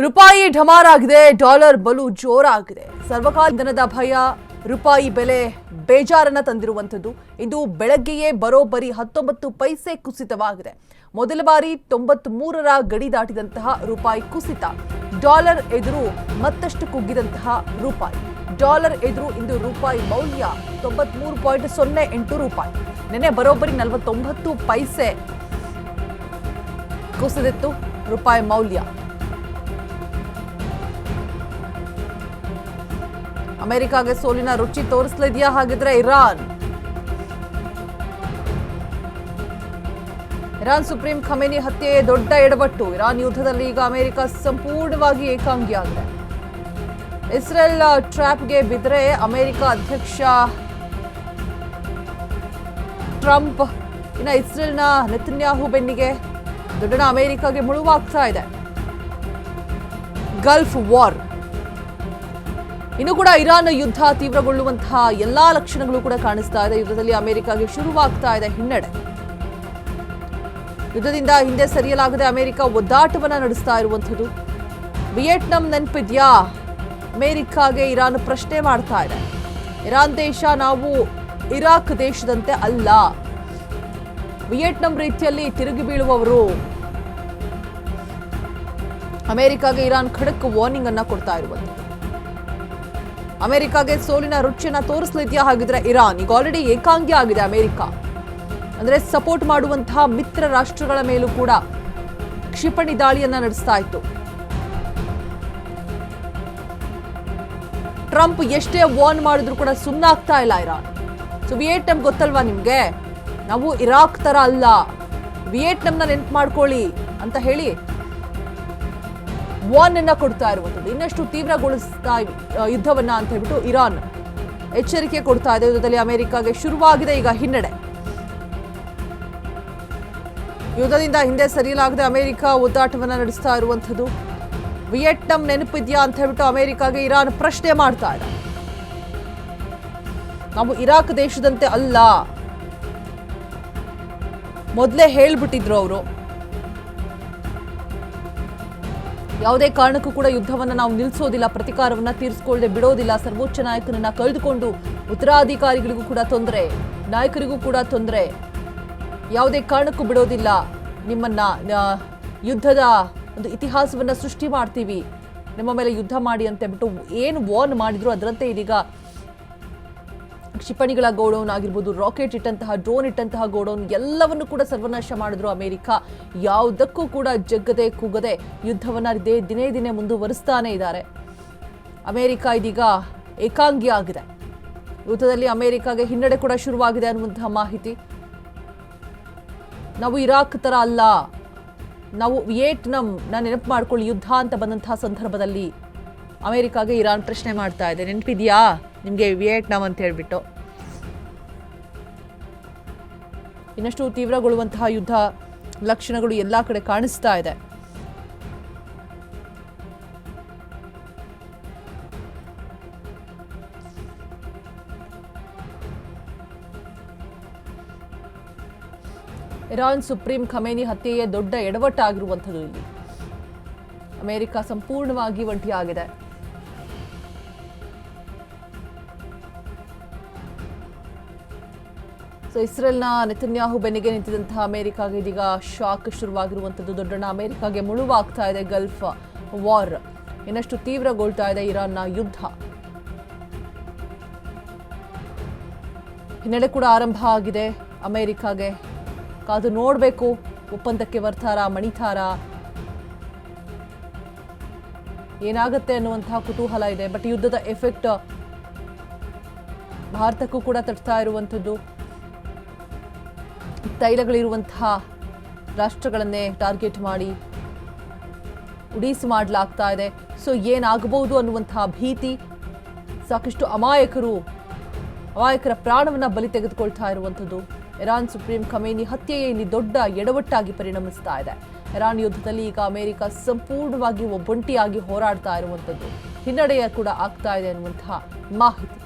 ರೂಪಾಯಿ ಢಮಾರಾಗಿದೆ, ಡಾಲರ್ ಬಲು ಜೋರಾಗಿದೆ. ಸರ್ವಕಾಲ ಇಂಧನದ ಭಯ, ರೂಪಾಯಿ ಬೆಲೆ ಬೇಜಾರನ್ನ ತಂದಿರುವಂಥದ್ದು. ಇಂದು ಬೆಳಗ್ಗೆಯೇ ಬರೋಬ್ಬರಿ 19 ಪೈಸೆ ಕುಸಿತವಾಗಿದೆ. ಮೊದಲ ಬಾರಿ 93ರ ಗಡಿ ದಾಟಿದಂತಹ ರೂಪಾಯಿ ಕುಸಿತ. ಡಾಲರ್ ಎದುರು ಮತ್ತಷ್ಟು ಕುಗ್ಗಿದಂತಹ ರೂಪಾಯಿ. ಡಾಲರ್ ಎದುರು ಇಂದು ರೂಪಾಯಿ ಮೌಲ್ಯ 93.08 ರೂಪಾಯಿ. ನಿನ್ನೆ ಬರೋಬ್ಬರಿ 49 ಪೈಸೆ ಕುಸಿದಿತ್ತು ರೂಪಾಯಿ ಮೌಲ್ಯ. ಅಮೆರಿಕಾಗೆ ಸೋಲಿನ ರುಚಿ ತೋರಿಸಲಿದೆಯಾ ಹಾಗಿದ್ರೆ ಇರಾನ್ ಸುಪ್ರೀಂ ಖಮೇನಿ ಹತ್ಯೆ ದೊಡ್ಡ ಎಡವಟ್ಟು. ಇರಾನ್ ಯುದ್ಧದಲ್ಲಿ ಈಗ ಅಮೆರಿಕ ಸಂಪೂರ್ಣವಾಗಿ ಏಕಾಂಗಿಯಾಗಿದೆ. ಇಸ್ರೇಲ್ ಟ್ರ್ಯಾಪ್ಗೆ ಬಿದ್ದರೆ ಅಮೆರಿಕ ಅಧ್ಯಕ್ಷ ಟ್ರಂಪ್, ಇನ್ನು ಇಸ್ರೇಲ್ನ ನೆತನ್ಯಾಹು ಬೆನ್ನಿಗೆ ದೊಡ್ಡ ಅಮೆರಿಕಾಗೆ ಮುಳುವಾಗ್ತಾ ಇದೆ. ಗಲ್ಫ್ ವಾರ್ ಇನ್ನು ಕೂಡ ಇರಾನ್ ಯುದ್ಧ ತೀವ್ರಗೊಳ್ಳುವಂತಹ ಎಲ್ಲಾ ಲಕ್ಷಣಗಳು ಕೂಡ ಕಾಣಿಸ್ತಾ ಇದೆ. ಯುದ್ಧದಲ್ಲಿ ಅಮೆರಿಕಾಗೆ ಶುರುವಾಗ್ತಾ ಇದೆ ಹಿನ್ನಡೆ. ಯುದ್ಧದಿಂದ ಹಿಂದೆ ಸರಿಯಲಾಗದೆ ಅಮೆರಿಕ ಒದ್ದಾಟವನ್ನ ನಡೆಸ್ತಾ ಇರುವಂಥದ್ದು. ವಿಯೆಟ್ನಾಂ ನೆನಪಿದ್ಯಾ? ಅಮೆರಿಕಾಗೆ ಇರಾನ್ ಪ್ರಶ್ನೆ ಮಾಡ್ತಾ ಇದೆ. ಇರಾನ್ ದೇಶ ನಾವು ಇರಾಕ್ ದೇಶದಂತೆ ಅಲ್ಲ, ವಿಯೆಟ್ನಾಂ ರೀತಿಯಲ್ಲಿ ತಿರುಗಿ ಬೀಳುವವರು. ಅಮೆರಿಕಾಗೆ ಇರಾನ್ ಖಡಕ್ ವಾರ್ನಿಂಗ್ ಅನ್ನ ಕೊಡ್ತಾ ಇರುವಂಥದ್ದು. ಅಮೆರಿಕಾಗೆ ಸೋಲಿನ ರುಚಿಯನ್ನ ತೋರಿಸಲಿದೆಯಾ ಹಾಗಿದ್ರೆ ಇರಾನ್? ಈಗ ಆಲ್ರೆಡಿ ಏಕಾಂಗಿ ಆಗಿದೆ ಅಮೆರಿಕ. ಅಂದ್ರೆ ಸಪೋರ್ಟ್ ಮಾಡುವಂತಹ ಮಿತ್ರ ರಾಷ್ಟ್ರಗಳ ಮೇಲೂ ಕೂಡ ಕ್ಷಿಪಣಿ ದಾಳಿಯನ್ನ ನಡೆಸ್ತಾ ಇತ್ತು. ಟ್ರಂಪ್ ಎಷ್ಟೇ ವಾರ್ನ್ ಮಾಡಿದ್ರು ಕೂಡ ಸುಮ್ಮನಾಗ್ತಾ ಇಲ್ಲ ಇರಾನ್. ಸೊ ವಿಯೆಟ್ನಾಂ ಗೊತ್ತಲ್ವಾ ನಿಮ್ಗೆ? ನಾವು ಇರಾಕ್ ತರ ಅಲ್ಲ, ವಿಯೆಟ್ನಾಂನ ನೆನ್ಪು ಮಾಡ್ಕೊಳ್ಳಿ ಅಂತ ಹೇಳಿ ವಾರ್ನ್ ಅನ್ನ ಕೊಡ್ತಾ ಇರುವಂಥದ್ದು. ಇನ್ನಷ್ಟು ತೀವ್ರಗೊಳಿಸ್ತಾ ಯುದ್ಧವನ್ನ ಅಂತ ಹೇಳ್ಬಿಟ್ಟು ಇರಾನ್ ಎಚ್ಚರಿಕೆ ಕೊಡ್ತಾ ಇದೆ. ಯುದ್ಧದಲ್ಲಿ ಅಮೆರಿಕಾಗೆ ಶುರುವಾಗಿದೆ ಈಗ ಹಿನ್ನಡೆ. ಯುದ್ಧದಿಂದ ಹಿಂದೆ ಸರಿಯಲಾಗದೆ ಅಮೆರಿಕ ಒದ್ದಾಟವನ್ನ ನಡೆಸ್ತಾ ಇರುವಂಥದ್ದು. ವಿಯೆಟ್ನಾಂ ನೆನಪಿದ್ಯಾ ಅಂತ ಹೇಳ್ಬಿಟ್ಟು ಅಮೆರಿಕಾಗೆ ಇರಾನ್ ಪ್ರಶ್ನೆ ಮಾಡ್ತಾ ಇದೆ. ನಾವು ಇರಾಕ್ ದೇಶದಂತೆ ಅಲ್ಲ, ಮೊದಲೇ ಹೇಳ್ಬಿಟ್ಟಿದ್ರು ಅವರು. ಯಾವುದೇ ಕಾರಣಕ್ಕೂ ಕೂಡ ಯುದ್ಧವನ್ನ ನಾವು ನಿಲ್ಲಿಸೋದಿಲ್ಲ, ಪ್ರತಿಕಾರವನ್ನ ತೀರಿಸಿಕೊಳ್ಳದೆ ಬಿಡೋದಿಲ್ಲ. ಸರ್ವೋಚ್ಚ ನಾಯಕನನ್ನ ಕಳೆದುಕೊಂಡು ಉತ್ತರಾಧಿಕಾರಿಗಳಿಗೂ ಕೂಡ ತೊಂದರೆ, ನಾಯಕರಿಗೂ ಕೂಡ ತೊಂದರೆ. ಯಾವುದೇ ಕಾರಣಕ್ಕೂ ಬಿಡೋದಿಲ್ಲ, ನಿಮ್ಮನ್ನ ಯುದ್ಧದ ಒಂದು ಇತಿಹಾಸವನ್ನ ಸೃಷ್ಟಿ ಮಾಡ್ತೀವಿ, ನಿಮ್ಮ ಮೇಲೆ ಯುದ್ಧ ಮಾಡಿ ಅಂತ ಬಿಟ್ಟು ಏನು ವಾರ್ನ್ ಮಾಡಿದ್ರು ಅದರಂತೆ ಇದೀಗ ಕ್ಷಿಪಣಿಗಳ ಗೋಡೌನ್ ಆಗಿರ್ಬೋದು, ರಾಕೆಟ್ ಇಟ್ಟಂತಹ, ಡ್ರೋನ್ ಇಟ್ಟಂತಹ ಗೋಡೌನ್ ಎಲ್ಲವನ್ನು ಕೂಡ ಸರ್ವನಾಶ ಮಾಡಿದ್ರು ಅಮೆರಿಕ. ಯಾವುದಕ್ಕೂ ಕೂಡ ಜಗ್ಗದೆ ಕುಗ್ಗದೆ ಯುದ್ಧವನ್ನ ದಿನೇ ದಿನೇ ಮುಂದುವರಿಸ್ತಾನೆ ಇದ್ದಾರೆ. ಅಮೆರಿಕ ಇದೀಗ ಏಕಾಂಗಿ ಆಗಿದೆ. ಯುದ್ಧದಲ್ಲಿ ಅಮೆರಿಕಾಗೆ ಹಿನ್ನಡೆ ಕೂಡ ಶುರುವಾಗಿದೆ ಅನ್ನುವಂತಹ ಮಾಹಿತಿ. ನಾವು ಇರಾಕ್ ತರ ಅಲ್ಲ, ನಾವು ವಿಯೆಟ್ನಾಂ ನೆನಪು ಮಾಡ್ಕೊಳ್ಳಿ ಯುದ್ಧ ಅಂತ ಬಂದಂತಹ ಸಂದರ್ಭದಲ್ಲಿ ಅಮೆರಿಕಾಗೆ ಇರಾನ್ ಪ್ರಶ್ನೆ ಮಾಡ್ತಾ ಇದೆ. ನೆನಪಿದ್ಯಾ ನಿಮಗೆ ವಿಯೆಟ್ನಾಂ ಅಂತ ಹೇಳ್ಬಿಟ್ಟು? ಇನ್ನಷ್ಟು ತೀವ್ರಗೊಳ್ಳುವಂತಹ ಯುದ್ಧ ಲಕ್ಷಣಗಳು ಎಲ್ಲಾ ಕಡೆ ಕಾಣಿಸ್ತಾ ಇದೆ. ಇರಾನ್ ಸುಪ್ರೀಂ ಖಮೇನಿ ಹತ್ಯೆಯೇ ದೊಡ್ಡ ಎಡವಟ್ಟಾಗಿರುವಂಥದ್ದು. ಇಲ್ಲಿ ಅಮೆರಿಕ ಸಂಪೂರ್ಣವಾಗಿ ಒಂಟಿಯಾಗಿದೆ. ಸೊ ಇಸ್ರೇಲ್ನ ನೆತನ್ಯಾಹು ಬೆನ್ನಿಗೆ ನಿಂತಿದ್ದಂತಹ ಅಮೆರಿಕಾಗೆ ಇದೀಗ ಶಾಕ್ ಶುರುವಾಗಿರುವಂಥದ್ದು. ದೊಡ್ಡಣ್ಣ ಅಮೆರಿಕಾಗೆ ಮುಳುವಾಗ್ತಾ ಇದೆ ಗಲ್ಫ್ ವಾರ್. ಇನ್ನಷ್ಟು ತೀವ್ರಗೊಳ್ತಾ ಇದೆ ಇರಾನ್ನ ಯುದ್ಧ. ಹಿನ್ನಡೆ ಕೂಡ ಆರಂಭ ಆಗಿದೆ ಅಮೆರಿಕಾಗೆ. ಕಾದು ನೋಡಬೇಕು, ಒಪ್ಪಂದಕ್ಕೆ ಬರ್ತಾರ, ಮಣಿತಾರ, ಏನಾಗುತ್ತೆ ಅನ್ನುವಂತಹ ಕುತೂಹಲ ಇದೆ. ಬಟ್ ಯುದ್ಧದ ಎಫೆಕ್ಟ್ ಭಾರತಕ್ಕೂ ಕೂಡ ತಟ್ತಾ ಇರುವಂಥದ್ದು. ತೈಲಗಳಿರುವಂತಹ ರಾಷ್ಟ್ರಗಳನ್ನೇ ಟಾರ್ಗೆಟ್ ಮಾಡಿ ಉಡೀಸ್ ಮಾಡಲಾಗ್ತಾ ಇದೆ. ಸೊ ಏನಾಗಬಹುದು ಅನ್ನುವಂತಹ ಭೀತಿ. ಸಾಕಷ್ಟು ಅಮಾಯಕರ ಪ್ರಾಣವನ್ನ ಬಲಿ ತೆಗೆದುಕೊಳ್ತಾ ಇರುವಂಥದ್ದು. ಇರಾನ್ ಸುಪ್ರೀಂ ಖಮೇನಿ ಹತ್ಯೆಯೇ ಇಲ್ಲಿ ದೊಡ್ಡ ಎಡವಟ್ಟಾಗಿ ಪರಿಣಮಿಸ್ತಾ ಇದೆ. ಇರಾನ್ ಯುದ್ಧದಲ್ಲಿ ಈಗ ಅಮೆರಿಕ ಸಂಪೂರ್ಣವಾಗಿ ಒಬ್ಬಂಟಿಯಾಗಿ ಹೋರಾಡ್ತಾ ಇರುವಂಥದ್ದು. ಹಿನ್ನಡೆಯ ಕೂಡ ಆಗ್ತಾ ಇದೆ ಅನ್ನುವಂತಹ ಮಾಹಿತಿ.